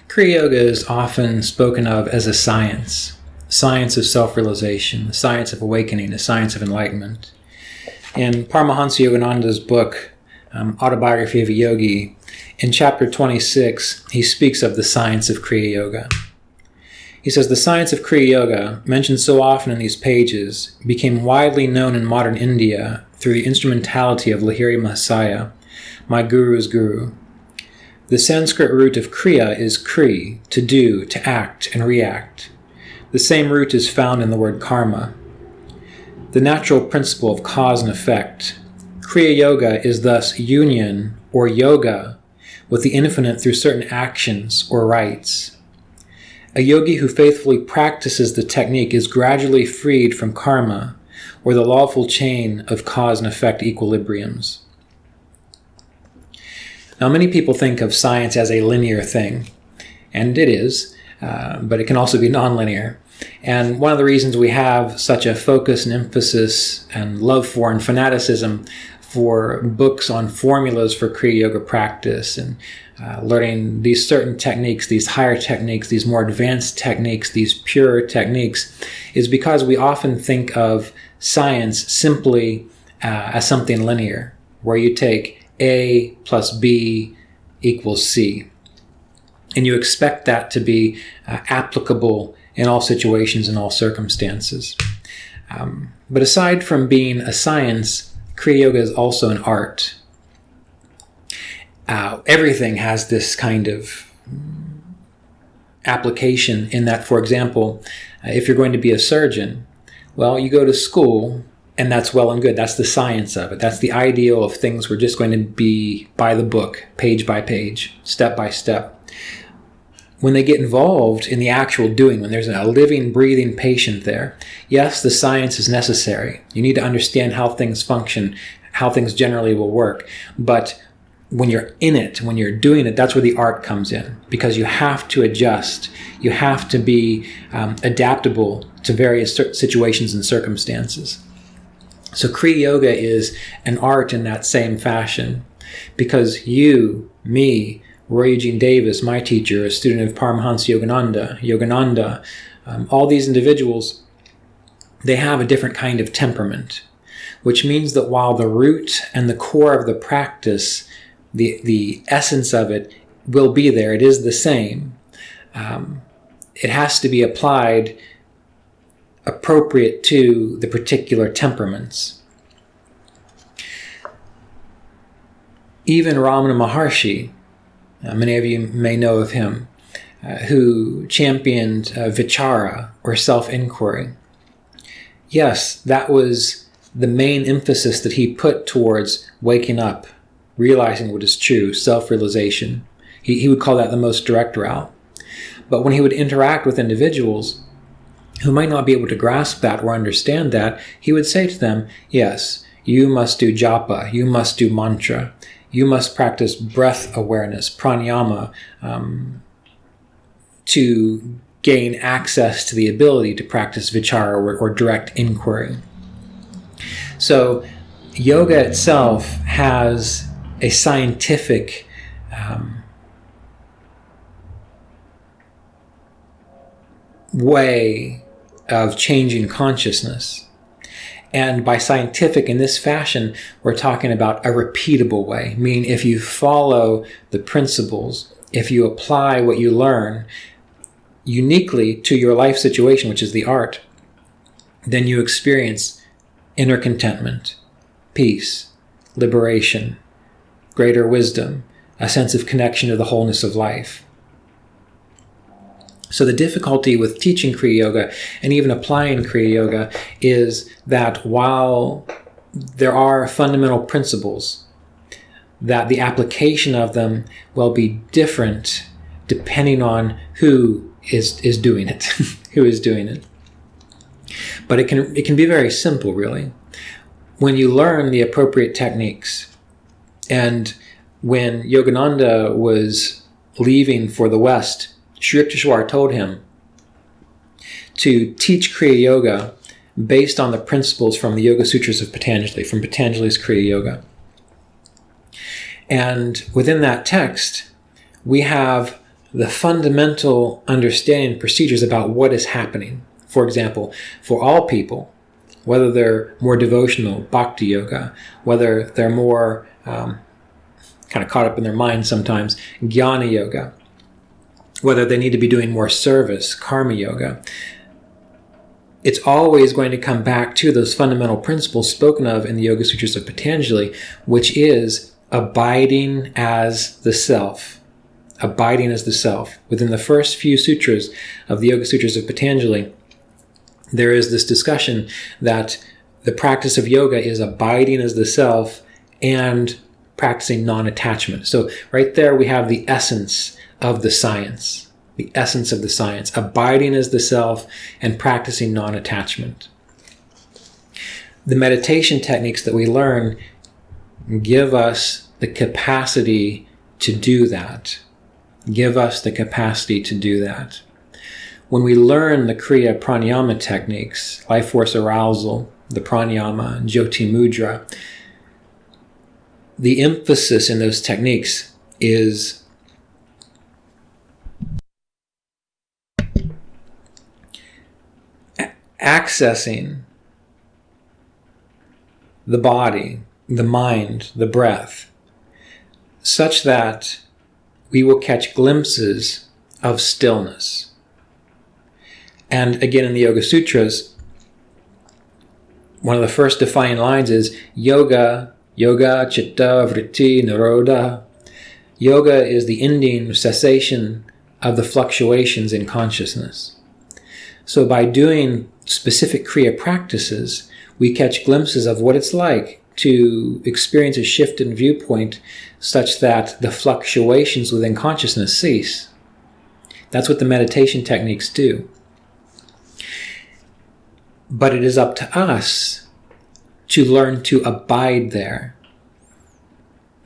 Kriya Yoga is often spoken of as a science of self-realization, the science of awakening, the science of enlightenment. In Paramahansa Yogananda's book, Autobiography of a Yogi, in chapter 26, he speaks of the science of Kriya Yoga. He says, the science of Kriya Yoga, mentioned so often in these pages, became widely known in modern India through the instrumentality of Lahiri Mahasaya, my guru's guru. The Sanskrit root of Kriya is Kri, to do, to act, and react. The same root is found in the word karma. The natural principle of cause and effect. Kriya Yoga is thus union, or yoga, with the infinite through certain actions or rites. A yogi who faithfully practices the technique is gradually freed from karma, or the lawful chain of cause and effect equilibriums. Now, many people think of science as a linear thing, and it is, but it can also be nonlinear. And one of the reasons we have such a focus and emphasis and love for and fanaticism for books on formulas for Kriya Yoga practice and learning these certain techniques, these higher techniques, these more advanced techniques, these purer techniques, is because we often think of science simply as something linear, where you take A plus B equals C. And you expect that to be applicable in all situations and all circumstances. But aside from being a science, Kriya Yoga is also an art. Everything has this kind of application in that, for example, if you're going to be a surgeon, well, you go to school, and that's well and good. That's the science of it. That's the ideal of things. We're just going to be by the book, page by page, step by step. When they get involved in the actual doing, when there's a living, breathing patient there, yes, the science is necessary. You need to understand how things function, how things generally will work. But when you're in it, when you're doing it, that's where the art comes in, because you have to adjust. You have to be adaptable to various situations and circumstances. So Kriya Yoga is an art in that same fashion, because you, me, Roy Eugene Davis, my teacher, a student of Paramahansa Yogananda, all these individuals, they have a different kind of temperament, which means that while the root and the core of the practice, the essence of it will be there, it is the same, it has to be applied appropriate to the particular temperaments. Even Ramana Maharshi, many of you may know of him, who championed vichara, or self-inquiry. Yes, that was the main emphasis that he put towards waking up, realizing what is true, self-realization. He would call that the most direct route. But when he would interact with individuals who might not be able to grasp that or understand that, he would say to them, yes, you must do japa, you must do mantra, you must practice breath awareness, pranayama, to gain access to the ability to practice vichara or direct inquiry. So yoga itself has a scientific way of changing consciousness. And by scientific in this fashion, we're talking about a repeatable way, meaning if you follow the principles, if you apply what you learn uniquely to your life situation, which is the art, then you experience inner contentment, peace, liberation, greater wisdom, a sense of connection to the wholeness of life. So the difficulty with teaching Kriya Yoga and even applying Kriya Yoga is that while there are fundamental principles, that the application of them will be different depending on who is doing it, who is doing it. But it can be very simple, really. When you learn the appropriate techniques, and when Yogananda was leaving for the West, Sri Yukteswar told him to teach Kriya Yoga based on the principles from the Yoga Sutras of Patanjali, from Patanjali's Kriya Yoga. And within that text, we have the fundamental understanding and procedures about what is happening. For example, for all people, whether they're more devotional, bhakti yoga, whether they're more kind of caught up in their mind sometimes, jnana yoga, whether they need to be doing more service, karma yoga, it's always going to come back to those fundamental principles spoken of in the Yoga Sutras of Patanjali, which is abiding as the self. Abiding as the self. Within the first few sutras of the Yoga Sutras of Patanjali, there is this discussion that the practice of yoga is abiding as the self and practicing non-attachment. So right there we have the essence of the science. The essence of the science. Abiding as the self and practicing non-attachment. The meditation techniques that we learn give us the capacity to do that. Give us the capacity to do that. When we learn the Kriya Pranayama techniques, life force arousal, the Pranayama, Jyoti Mudra, the emphasis in those techniques is accessing the body, the mind, the breath, such that we will catch glimpses of stillness. And again, in the Yoga Sutras, one of the first defining lines is yoga chitta vritti nirodha. Yoga is the ending, cessation of the fluctuations in consciousness. So by doing specific Kriya practices, we catch glimpses of what it's like to experience a shift in viewpoint such that the fluctuations within consciousness cease. That's what the meditation techniques do. But it is up to us to learn to abide there.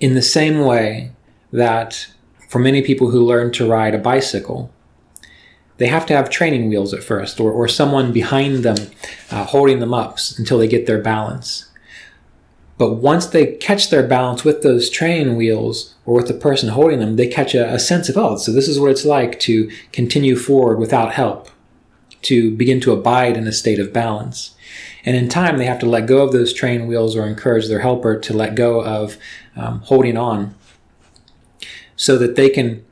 In the same way that for many people who learn to ride a bicycle, they have to have training wheels at first, or someone behind them holding them up until they get their balance. But once they catch their balance with those training wheels or with the person holding them, they catch a sense of, oh, so this is what it's like to continue forward without help, to begin to abide in a state of balance. And in time, they have to let go of those training wheels or encourage their helper to let go of holding on so that they can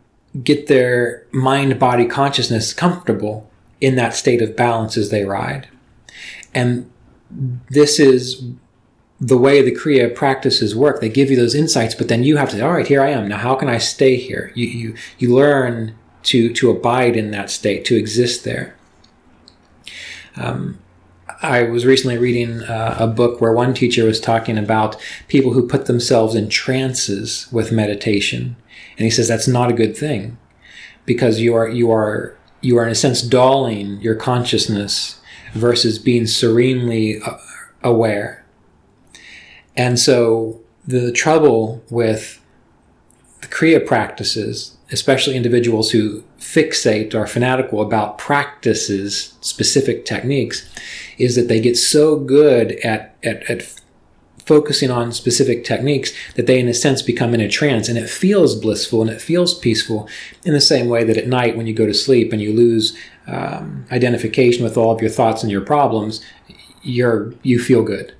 get their mind-body consciousness comfortable in that state of balance as they ride. And this is the way the Kriya practices work. They give you those insights, but then you have to say, all right, here I am. Now, how can I stay here? You learn to abide in that state, to exist there. I was recently reading a book where one teacher was talking about people who put themselves in trances with meditation. And he says that's not a good thing, because you are in a sense dulling your consciousness versus being serenely aware. And so the trouble with the Kriya practices, especially individuals who fixate or are fanatical about practices, specific techniques, is that they get so good at focusing on specific techniques that they in a sense become in a trance, and it feels blissful and it feels peaceful in the same way that at night when you go to sleep and you lose identification with all of your thoughts and your problems, you feel good.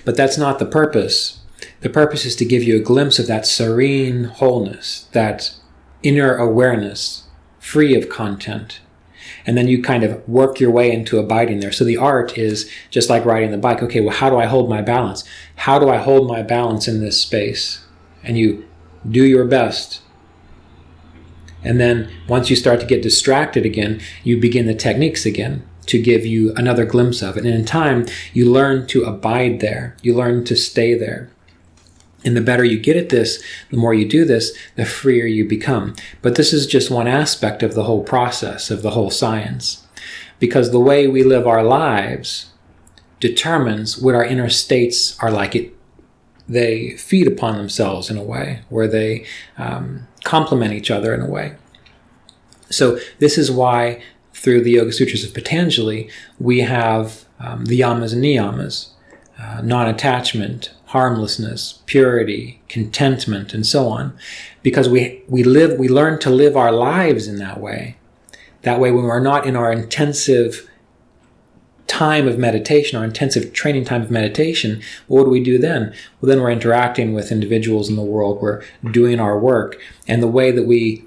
But that's not the purpose. The purpose is to give you a glimpse of that serene wholeness, that inner awareness, free of content. And then you kind of work your way into abiding there. So the art is just like riding the bike. Okay, well, how do I hold my balance? How do I hold my balance in this space? And you do your best. And then once you start to get distracted again, you begin the techniques again to give you another glimpse of it. And in time, you learn to abide there. You learn to stay there. And the better you get at this, the more you do this, the freer you become. But this is just one aspect of the whole process, of the whole science. Because the way we live our lives determines what our inner states are like. They feed upon themselves in a way, where they complement each other in a way. So this is why through the Yoga Sutras of Patanjali, we have the yamas and niyamas, non-attachment, harmlessness, purity, contentment, and so on, because we learn to live our lives in that way. That way, when we're not in our intensive time of meditation, our intensive training time of meditation, what do we do then? Well, then we're interacting with individuals in the world, we're doing our work, and the way that we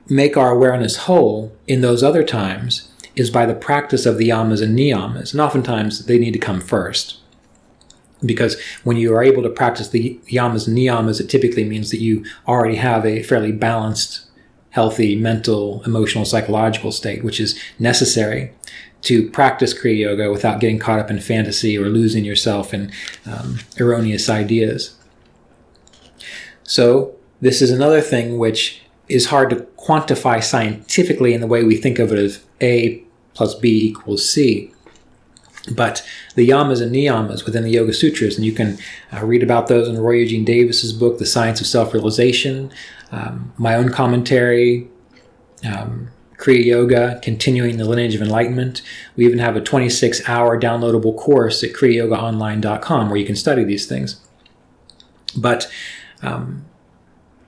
make our awareness whole in those other times is by the practice of the yamas and niyamas. And oftentimes they need to come first. Because when you are able to practice the yamas and niyamas, it typically means that you already have a fairly balanced, healthy, mental, emotional, psychological state, which is necessary to practice Kriya Yoga without getting caught up in fantasy or losing yourself in erroneous ideas. So this is another thing which is hard to quantify scientifically in the way we think of it as A plus B equals C. But the yamas and niyamas within the Yoga Sutras, and you can read about those in Roy Eugene Davis's book, The Science of Self-Realization, my own commentary, Kriya Yoga, Continuing the Lineage of Enlightenment. We even have a 26-hour downloadable course at kriyayogaonline.com where you can study these things. But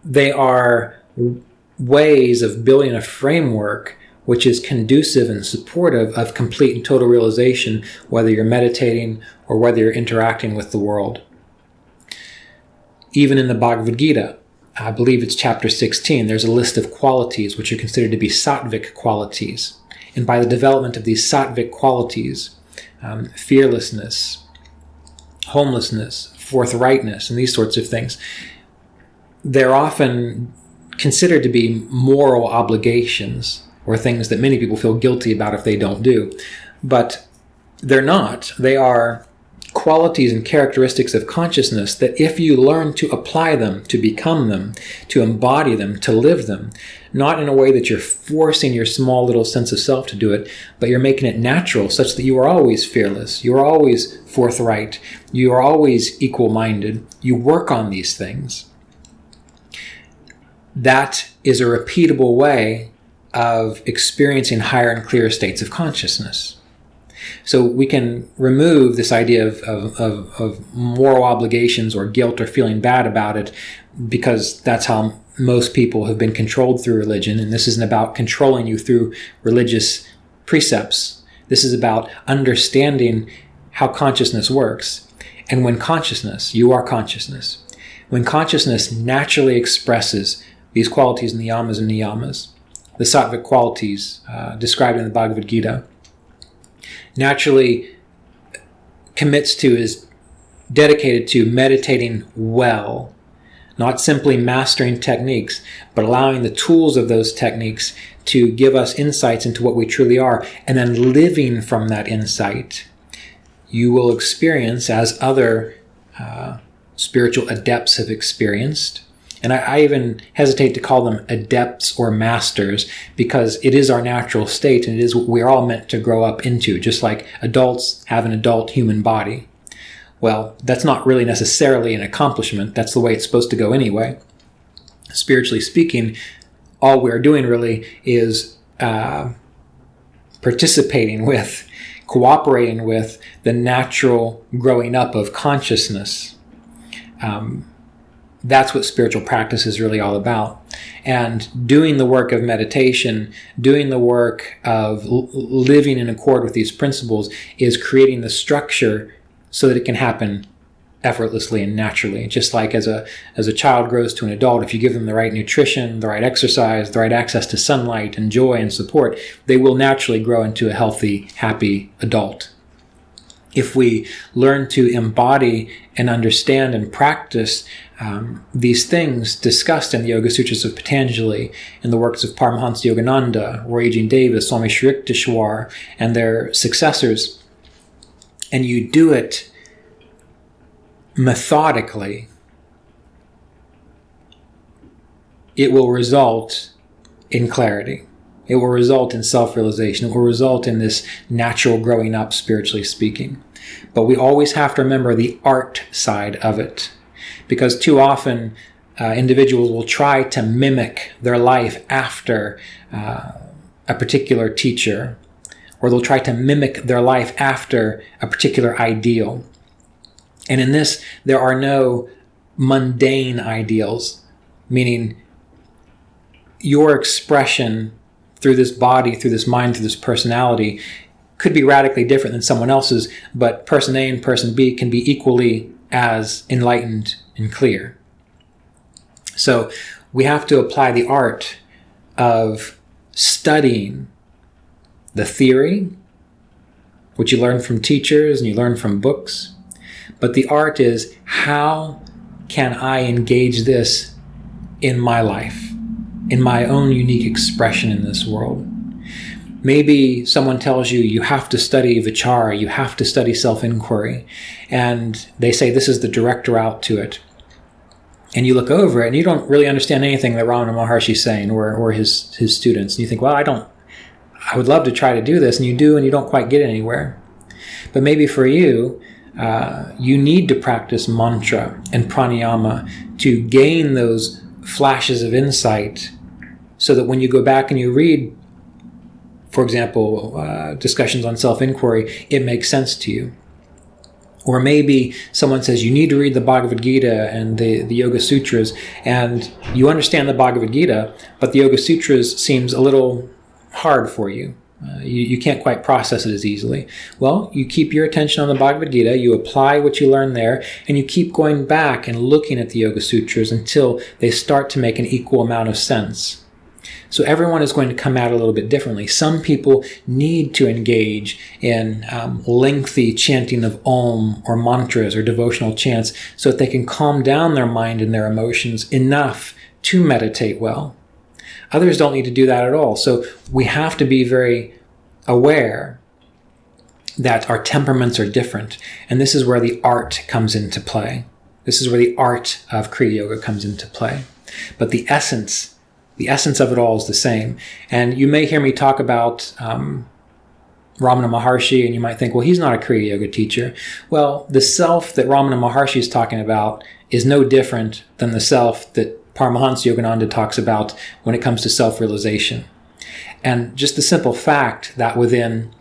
they are ways of building a framework which is conducive and supportive of complete and total realization, whether you're meditating or whether you're interacting with the world. Even in the Bhagavad Gita, I believe it's chapter 16, there's a list of qualities which are considered to be Satwik qualities. And by the development of these Satwik qualities, fearlessness, homelessness, forthrightness, and these sorts of things, they're often considered to be moral obligations or things that many people feel guilty about if they don't do. But they're not. They are qualities and characteristics of consciousness that if you learn to apply them, to become them, to embody them, to live them, not in a way that you're forcing your small little sense of self to do it, but you're making it natural such that you are always fearless, you are always forthright, you are always equal-minded, you work on these things. That is a repeatable way of experiencing higher and clearer states of consciousness. So we can remove this idea of moral obligations or guilt or feeling bad about it, because that's how most people have been controlled through religion. And this isn't about controlling you through religious precepts. This is about understanding how consciousness works. And when consciousness, you are consciousness, when consciousness naturally expresses these qualities in the yamas and niyamas, the Sattvik qualities described in the Bhagavad Gita, naturally commits to, is dedicated to meditating well, not simply mastering techniques, but allowing the tools of those techniques to give us insights into what we truly are, and then living from that insight, you will experience, as other spiritual adepts have experienced. And I even hesitate to call them adepts or masters, because it is our natural state, and it is what we're all meant to grow up into, just like adults have an adult human body. Well, that's not really necessarily an accomplishment. That's the way it's supposed to go anyway. Spiritually speaking, all we're doing really is participating with, cooperating with the natural growing up of consciousness. That's what spiritual practice is really all about. And doing the work of meditation, doing the work of living in accord with these principles, is creating the structure so that it can happen effortlessly and naturally. Just like as a child grows to an adult, if you give them the right nutrition, the right exercise, the right access to sunlight and joy and support, they will naturally grow into a healthy, happy adult. If we learn to embody and understand and practice these things discussed in the Yoga Sutras of Patanjali, in the works of Paramahansa Yogananda, Roy Eugene Davis, Swami Shri Yukteswar, and their successors, and you do it methodically, it will result in clarity. It will result in self-realization. It will result in this natural growing up, spiritually speaking. But we always have to remember the art side of it, because too often individuals will try to mimic their life after a particular teacher, or they'll try to mimic their life after a particular ideal. And in this, there are no mundane ideals, meaning your expression through this body, through this mind, through this personality could be radically different than someone else's, but person A and person B can be equally as enlightened and clear. So we have to apply the art of studying the theory, which you learn from teachers and you learn from books. But the art is, how can I engage this in my life, in my own unique expression in this world? Maybe someone tells you, you have to study vichara, you have to study self-inquiry, and they say this is the direct route to it. And you look over it and you don't really understand anything that Ramana Maharshi is saying or his students. And you think, well, I would love to try to do this. And you do, and you don't quite get anywhere. But maybe for you, you need to practice mantra and pranayama to gain those flashes of insight, so that when you go back and you read, for example, discussions on self-inquiry, it makes sense to you. Or maybe someone says you need to read the Bhagavad Gita and the Yoga Sutras, and you understand the Bhagavad Gita, but the Yoga Sutras seems a little hard for you. You can't quite process it as easily. Well, you keep your attention on the Bhagavad Gita, you apply what you learn there, and you keep going back and looking at the Yoga Sutras until they start to make an equal amount of sense. So everyone is going to come out a little bit differently. Some people need to engage in lengthy chanting of Om or mantras or devotional chants so that they can calm down their mind and their emotions enough to meditate well. Others don't need to do that at all. So we have to be very aware that our temperaments are different. And this is where the art comes into play. This is where the art of Kriya Yoga comes into play. But the essence of it all is the same. And you may hear me talk about Ramana Maharshi, and you might think, well, he's not a Kriya Yoga teacher. Well, the self that Ramana Maharshi is talking about is no different than the self that Paramahansa Yogananda talks about when it comes to self-realization. And just the simple fact that within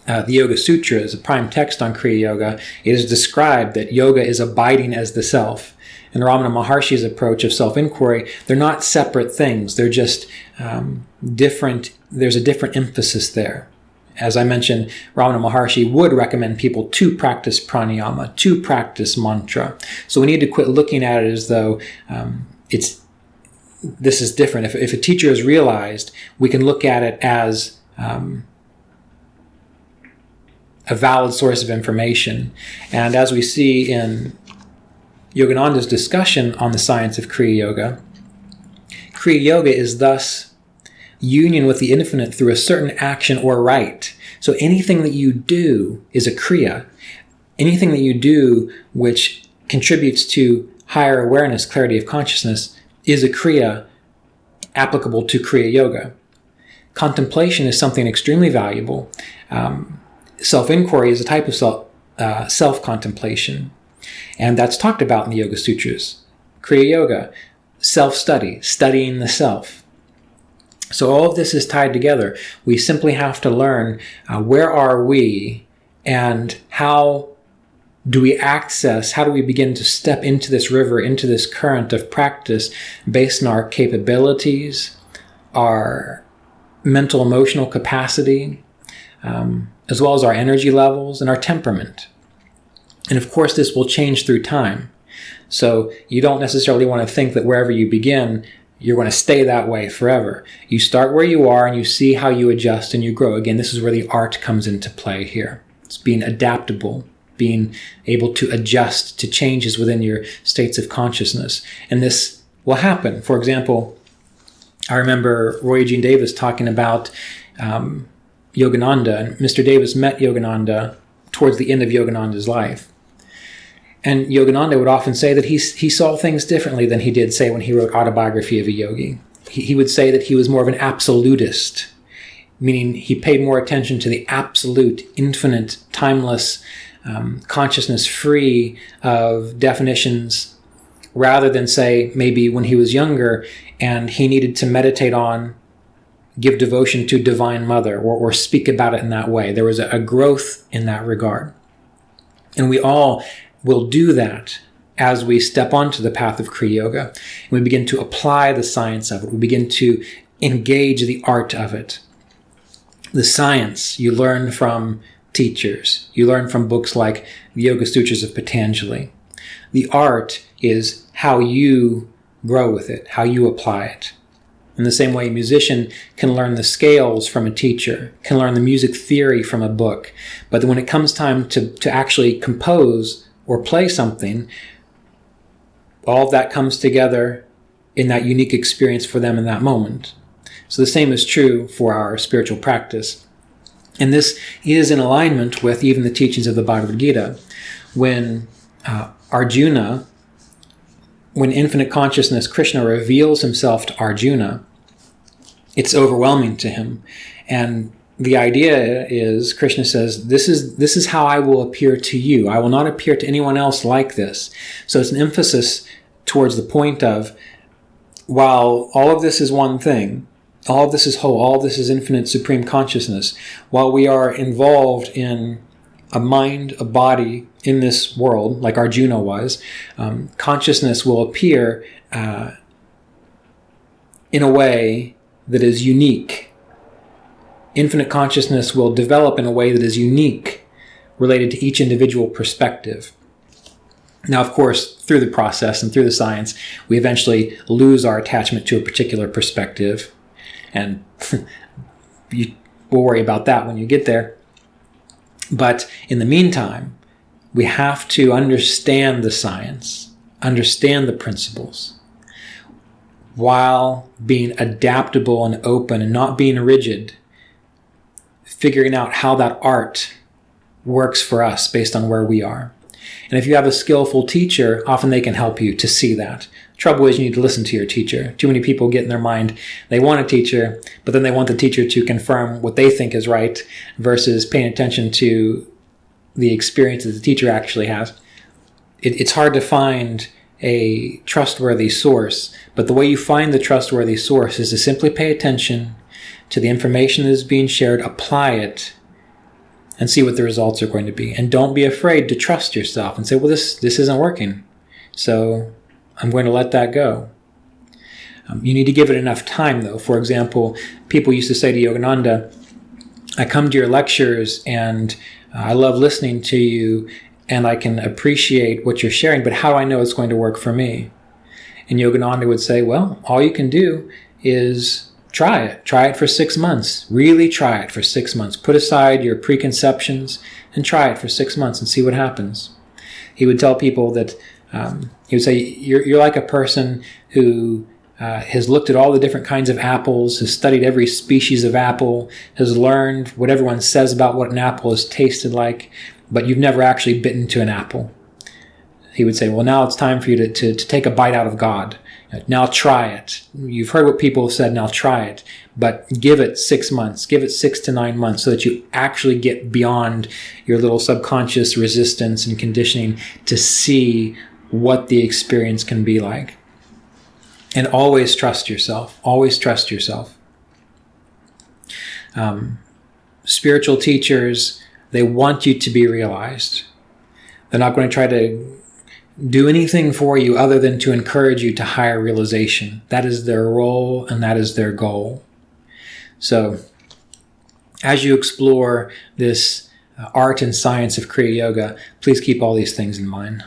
the Yoga Sutras, a prime text on Kriya Yoga, it is described that yoga is abiding as the self. And Ramana Maharshi's approach of self-inquiry, they're not separate things. They're just different. There's a different emphasis there. As I mentioned, Ramana Maharshi would recommend people to practice pranayama, to practice mantra. So we need to quit looking at it as though this is different. If a teacher has realized, we can look at it as a valid source of information. And as we see in Yogananda's discussion on the science of Kriya Yoga is thus union with the infinite through a certain action or rite. So anything that you do is a Kriya. Anything that you do which contributes to higher awareness, clarity of consciousness, is a Kriya applicable to Kriya Yoga. Contemplation is something extremely valuable. Self-inquiry is a type of self-contemplation. And that's talked about in the Yoga Sutras. Kriya Yoga, self-study, studying the self. So all of this is tied together. We simply have to learn where are we and how do we begin to step into this river, into this current of practice based on our capabilities, our mental emotional capacity, as well as our energy levels and our temperament. And of course, this will change through time. So you don't necessarily want to think that wherever you begin, you're going to stay that way forever. You start where you are and you see how you adjust and you grow. Again, this is where the art comes into play here. It's being adaptable, being able to adjust to changes within your states of consciousness. And this will happen. For example, I remember Eugene Davis talking about Yogananda. And Mr. Davis met Yogananda towards the end of Yogananda's life. And Yogananda would often say that he saw things differently than he did, say, when he wrote Autobiography of a Yogi. He would say that he was more of an absolutist, meaning he paid more attention to the absolute, infinite, timeless, consciousness free of definitions, rather than, say, maybe when he was younger and he needed to meditate on, give devotion to Divine Mother, or speak about it in that way. There was a growth in that regard. And we all we'll do that as we step onto the path of Kriya Yoga. And we begin to apply the science of it. We begin to engage the art of it. The science you learn from teachers. You learn from books like the Yoga Sutras of Patanjali. The art is how you grow with it, how you apply it. In the same way, a musician can learn the scales from a teacher, can learn the music theory from a book. But when it comes time to actually compose or play something, all of that comes together in that unique experience for them in that moment. So the same is true for our spiritual practice. And this is in alignment with even the teachings of the Bhagavad Gita. When Arjuna, when infinite consciousness, Krishna, reveals himself to Arjuna, it's overwhelming to him. And the idea is, Krishna says, this is how I will appear to you. I will not appear to anyone else like this. So it's an emphasis towards the point of, while all of this is one thing, all of this is whole, all of this is infinite supreme consciousness, while we are involved in a mind, a body in this world, like Arjuna was, consciousness will appear in a way that is unique. Infinite consciousness will develop in a way that is unique, related to each individual perspective. Now, of course, through the process and through the science, we eventually lose our attachment to a particular perspective. And we'll worry about that when you get there. But in the meantime, we have to understand the science, understand the principles, while being adaptable and open and not being rigid, figuring out how that art works for us based on where we are. And if you have a skillful teacher, often they can help you to see that. Trouble is, you need to listen to your teacher. Too many people get in their mind, they want a teacher, but then they want the teacher to confirm what they think is right versus paying attention to the experience that the teacher actually has. It's hard to find a trustworthy source, but the way you find the trustworthy source is to simply pay attention to the information that is being shared, apply it, and see what the results are going to be. And don't be afraid to trust yourself and say, well, this isn't working, so I'm going to let that go. You need to give it enough time, though. For example, people used to say to Yogananda, I come to your lectures and I love listening to you and I can appreciate what you're sharing, but how do I know it's going to work for me? And Yogananda would say, well, all you can do is try it. Try it for 6 months. Really try it for 6 months. Put aside your preconceptions and try it for 6 months and see what happens. He would tell people that, he would say, you're like a person who has looked at all the different kinds of apples, has studied every species of apple, has learned what everyone says about what an apple has tasted like, but you've never actually bitten into an apple. He would say, well, now it's time for you to take a bite out of God. Now try it. You've heard what people have said, now try it. But give it 6 months, give it 6 to 9 months so that you actually get beyond your little subconscious resistance and conditioning to see what the experience can be like. And always trust yourself. Always trust yourself. Spiritual teachers, they want you to be realized. They're not going to try to do anything for you other than to encourage you to higher realization. That is their role and that is their goal. So, as you explore this art and science of Kriya Yoga, please keep all these things in mind.